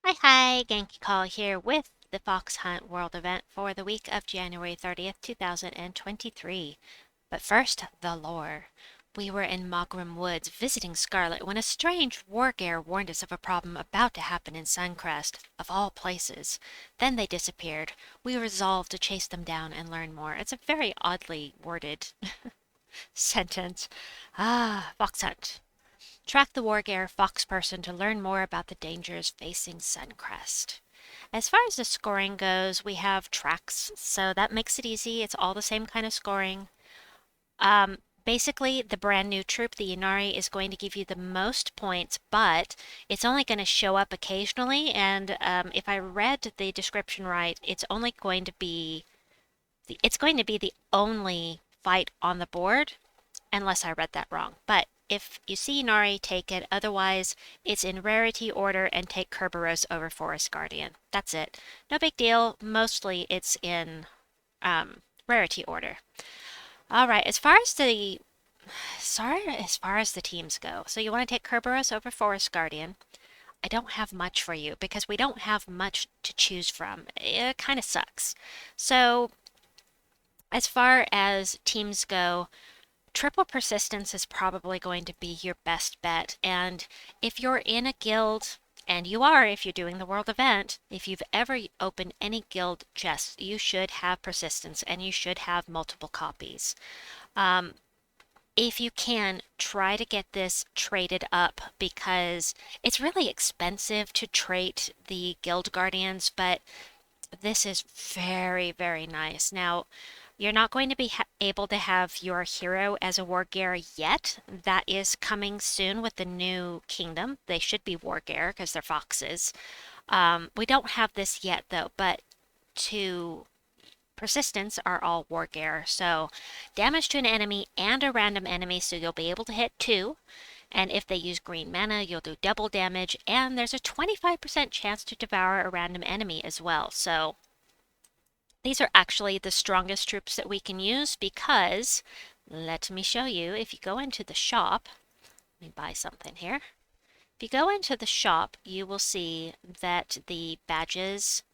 Hi, Genki Call here with the Fox Hunt World event for the week of January 30th, 2023. But first, the lore. We were in Mogram Woods visiting Scarlet when a strange wargare warned us of a problem about to happen in Suncrest, of all places. Then they disappeared. We resolved to chase them down and learn more. It's a very oddly worded sentence. Fox Hunt. Track the Wargare Fox person to learn more about the dangers facing Suncrest. As far as the scoring goes, we have tracks, so that makes it easy. It's all the same kind of scoring. Basically, the brand new troop, the Inari, is going to give you the most points, but it's only going to show up occasionally. And if I read the description right, it's going to be the only fight on the board, unless I read that wrong. But if you see Inari, take it. Otherwise, it's in rarity order and take Kerberos over Forest Guardian. That's it. No big deal. Mostly it's in rarity order. All right, as far as the teams go, so you want to take Kerberos over Forest Guardian. I don't have much for you because we don't have much to choose from. It kind of sucks. So as far as teams go, triple persistence is probably going to be your best bet. And if you're in a guild, and you are if you're doing the world event, if you've ever opened any guild chests, you should have persistence and you should have multiple copies. Um, if you can, try to get this traded up because it's really expensive to trade the guild guardians, but this is very, very nice. Now, you're not going to be able to have your hero as a wargare yet. That is coming soon with the new kingdom. They should be wargare because they're foxes. We don't have this yet though, but to persistence are all wargare. So damage to an enemy and a random enemy, so you'll be able to hit two. And if they use green mana, you'll do double damage, and there's a 25% chance to devour a random enemy as well. So these are actually the strongest troops that we can use because, let me show you, if you go into the shop, let me buy something here. If you go into the shop, you will see that the badges,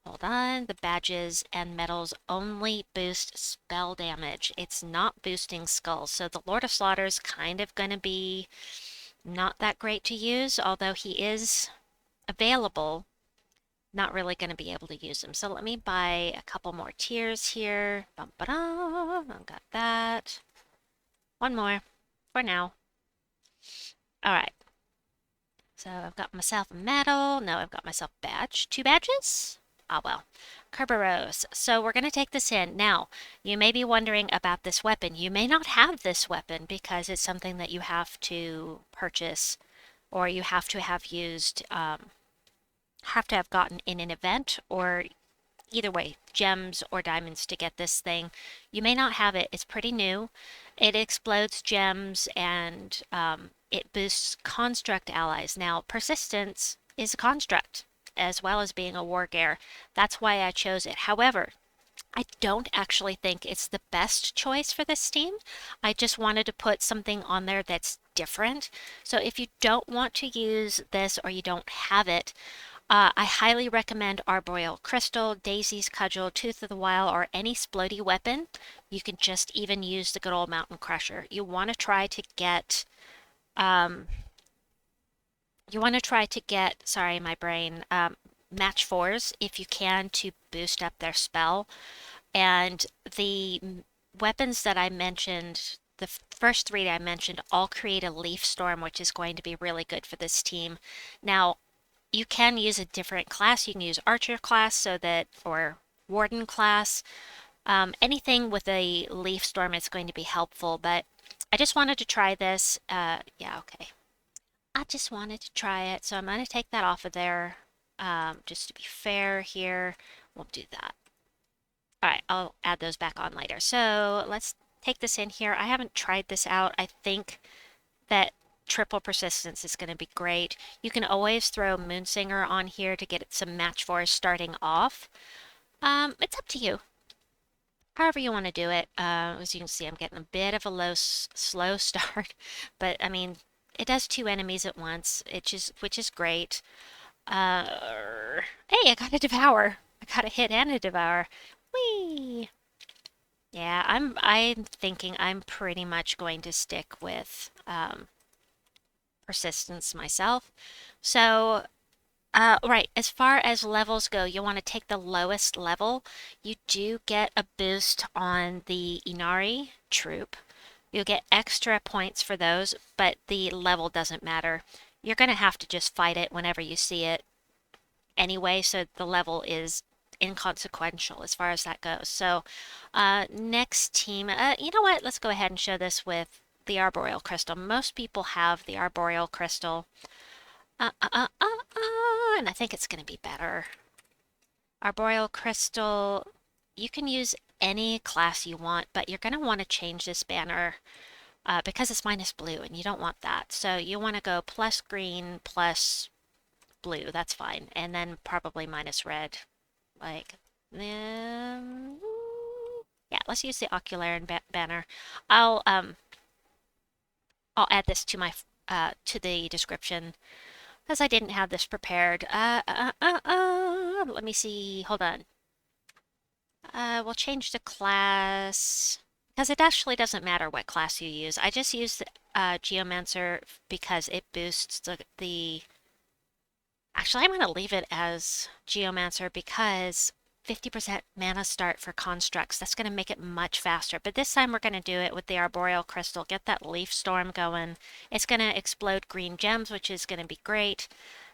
hold on, the badges and medals only boost spell damage. It's not boosting skulls. So the Lord of Slaughter is kind of going to be not that great to use, although he is available. Not really going to be able to use them. So let me buy a couple more tiers here. Bum, ba-dum. I've got that. One more for now. All right. So I've got myself a medal. No, I've got myself a badge. Two badges? Ah, well. Kerberos. So we're going to take this in. Now, you may be wondering about this weapon. You may not have this weapon because it's something that you have to purchase or you have to have used, have to have gotten in an event, or either way, gems or diamonds to get this thing. You may not have it. It's pretty new. It explodes gems and it boosts construct allies. Now, persistence is a construct as well as being a wargare. That's why I chose it. However, I don't actually think it's the best choice for this team. I just wanted to put something on there that's different. So if you don't want to use this or you don't have it, I highly recommend Arboreal Crystal, Daisy's Cudgel, Tooth of the Wild, or any splodey weapon. You can just even use the good old Mountain Crusher. Um, you want to try to get, sorry, my brain, match fours if you can to boost up their spell. And the weapons that I mentioned, the first three that I mentioned, all create a leaf storm, which is going to be really good for this team. Now, you can use a different class. You can use archer class or warden class. Anything with a leaf storm is going to be helpful, but I just wanted to try this. Yeah, okay. I just wanted to try it, so I'm going to take that off of there. Just to be fair here, we'll do that. All right, I'll add those back on later. So let's take this in here. I haven't tried this out. I think that triple persistence is going to be great. You can always throw Moonsinger on here to get some match fours starting off. It's up to you. However you want to do it. As you can see, I'm getting a bit of a slow start, but I mean, it does two enemies at once, which is great. Hey, I got a devour. I got a hit and a devour. Whee! Yeah, I'm thinking I'm pretty much going to stick with persistence myself. So, right, as far as levels go, you want to take the lowest level. You do get a boost on the Inari troop. You'll get extra points for those, but the level doesn't matter. You're going to have to just fight it whenever you see it anyway, so the level is inconsequential as far as that goes. So, next team, you know what? Let's go ahead and show this with the Arboreal Crystal. Most people have the Arboreal Crystal. And I think it's going to be better. Arboreal Crystal, you can use any class you want, but you're going to want to change this banner because it's minus blue, and you don't want that. So you want to go plus green, plus blue. That's fine. And then probably minus red. Like, um, yeah, let's use the Ocular banner. I'll um I'll add this to my to the description because I didn't have this prepared. Let me see. Hold on. We'll change the class because it actually doesn't matter what class you use. I just use the Geomancer because it boosts the. Actually, I'm going to leave it as Geomancer because 50% mana start for constructs. That's going to make it much faster. But this time we're going to do it with the Arboreal Crystal. Get that Leaf Storm going. It's going to explode green gems, which is going to be great.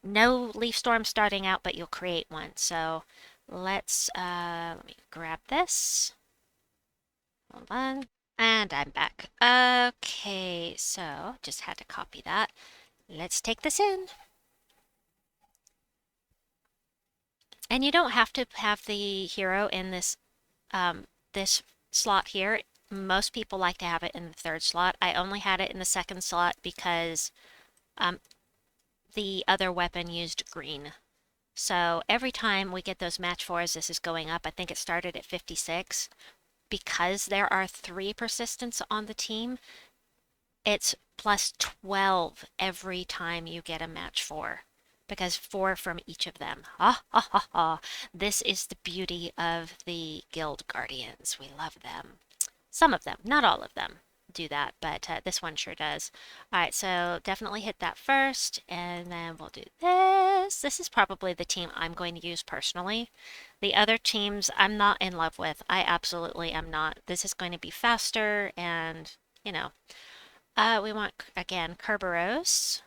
No Leaf Storm starting out, but you'll create one. So let's, let me grab this. Hold on. And I'm back. Okay, so just had to copy that. Let's take this in. And you don't have to have the hero in this slot here. Most people like to have it in the third slot. I only had it in the second slot because um, the other weapon used green. So every time we get those match fours, this is going up. I think it started at 56. Because there are 3 persistence on the team, it's plus 12 every time you get a match 4. Because 4 from each of them. Ha ha ha ha. This is the beauty of the Guild Guardians. We love them. Some of them, not all of them, do that, but this one sure does. All right, so definitely hit that first, and then we'll do this. This is probably the team I'm going to use personally. The other teams I'm not in love with. I absolutely am not. This is going to be faster, and, you know. We want, again, Kerberos,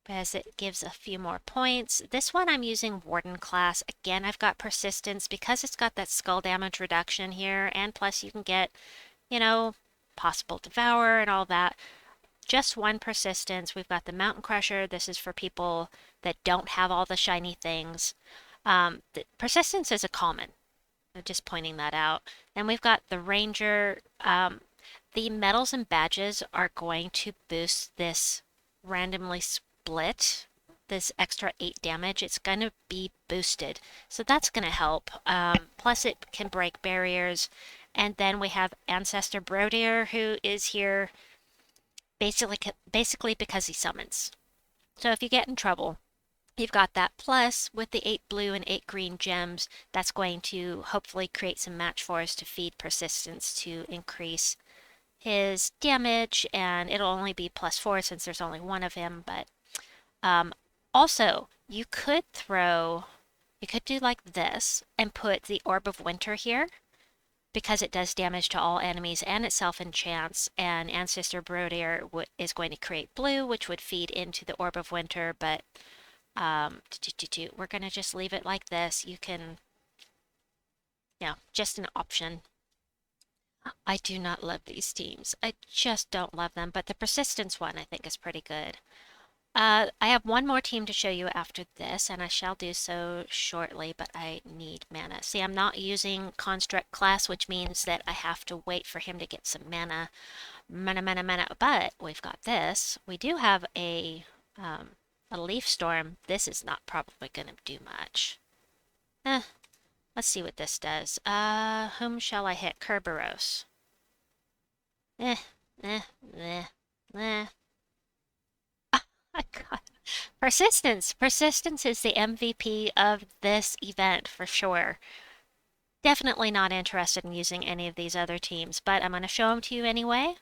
as it gives a few more points. This one I'm using Warden class. Again, I've got persistence because it's got that skull damage reduction here, and plus you can get, you know, possible devour and all that. Just 1 persistence. We've got the Mountain Crusher. This is for people that don't have all the shiny things. The persistence is a common. Just pointing that out. Then we've got the Ranger. The medals and badges are going to boost this randomly split, this extra 8 damage. It's going to be boosted. So that's going to help. Plus it can break barriers. And then we have Ancestor Brodir, who is here basically because he summons. So if you get in trouble, you've got that. Plus, with the 8 blue and 8 green gems, that's going to hopefully create some match for us to feed persistence to increase his damage, and it'll only be plus 4 since there's only 1 of him. But also, you could do like this and put the Orb of Winter here because it does damage to all enemies and itself enchants, and Ancestor Brodir is going to create blue, which would feed into the Orb of Winter, but we're going to just leave it like this. You can, just an option. I do not love these teams. I just don't love them, but the persistence one I think is pretty good. I have one more team to show you after this, and I shall do so shortly, but I need mana. See, I'm not using Construct class, which means that I have to wait for him to get some mana. Mana. But we've got this. We do have a Leaf Storm. This is not probably going to do much. Let's see what this does. Whom shall I hit? Kerberos. Eh. I got Persistence. Persistence is the MVP of this event for sure. Definitely not interested in using any of these other teams, but I'm going to show them to you anyway.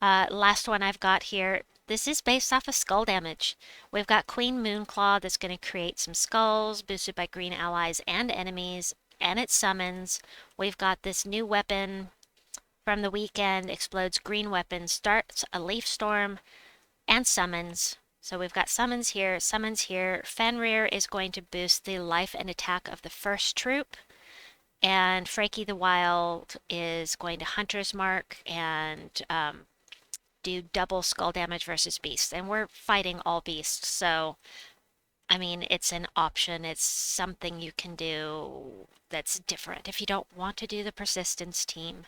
Last one I've got here. This is based off of skull damage. We've got Queen Moonclaw that's going to create some skulls boosted by green allies and enemies, and it summons. We've got this new weapon from the weekend, explodes green weapon, starts a leaf storm, and summons. So we've got summons here, summons here. Fenrir is going to boost the life and attack of the first troop. And Freki the Wild is going to Hunter's Mark and do double skull damage versus beasts. And we're fighting all beasts, so I mean, it's an option. It's something you can do that's different if you don't want to do the persistence team.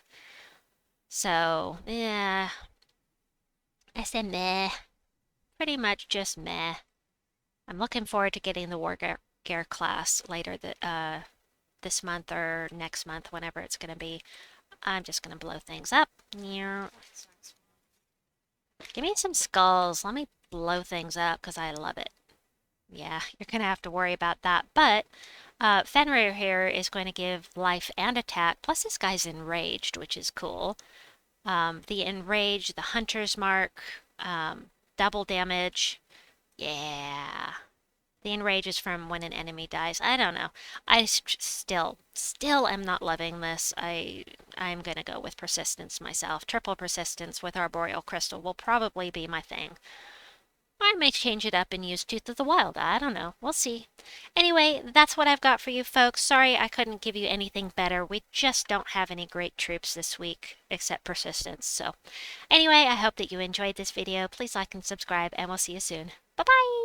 So, yeah, I said meh. Pretty much just meh. I'm looking forward to getting the Wargear class later this month or next month, whenever it's going to be. I'm just going to blow things up. Give me some skulls. Let me blow things up because I love it. Yeah, you're going to have to worry about that. But Fenrir here is going to give life and attack. Plus, this guy's enraged, which is cool. The enrage, the hunter's mark, double damage. Yeah. The enrage is from when an enemy dies. I don't know. I still am not loving this. I'm gonna go with persistence myself. Triple persistence with Arboreal Crystal will probably be my thing. I may change it up and use Tooth of the Wild. I don't know. We'll see. Anyway, that's what I've got for you folks. Sorry I couldn't give you anything better. We just don't have any great troops this week except persistence. So anyway, I hope that you enjoyed this video. Please like and subscribe, and we'll see you soon. Bye-bye!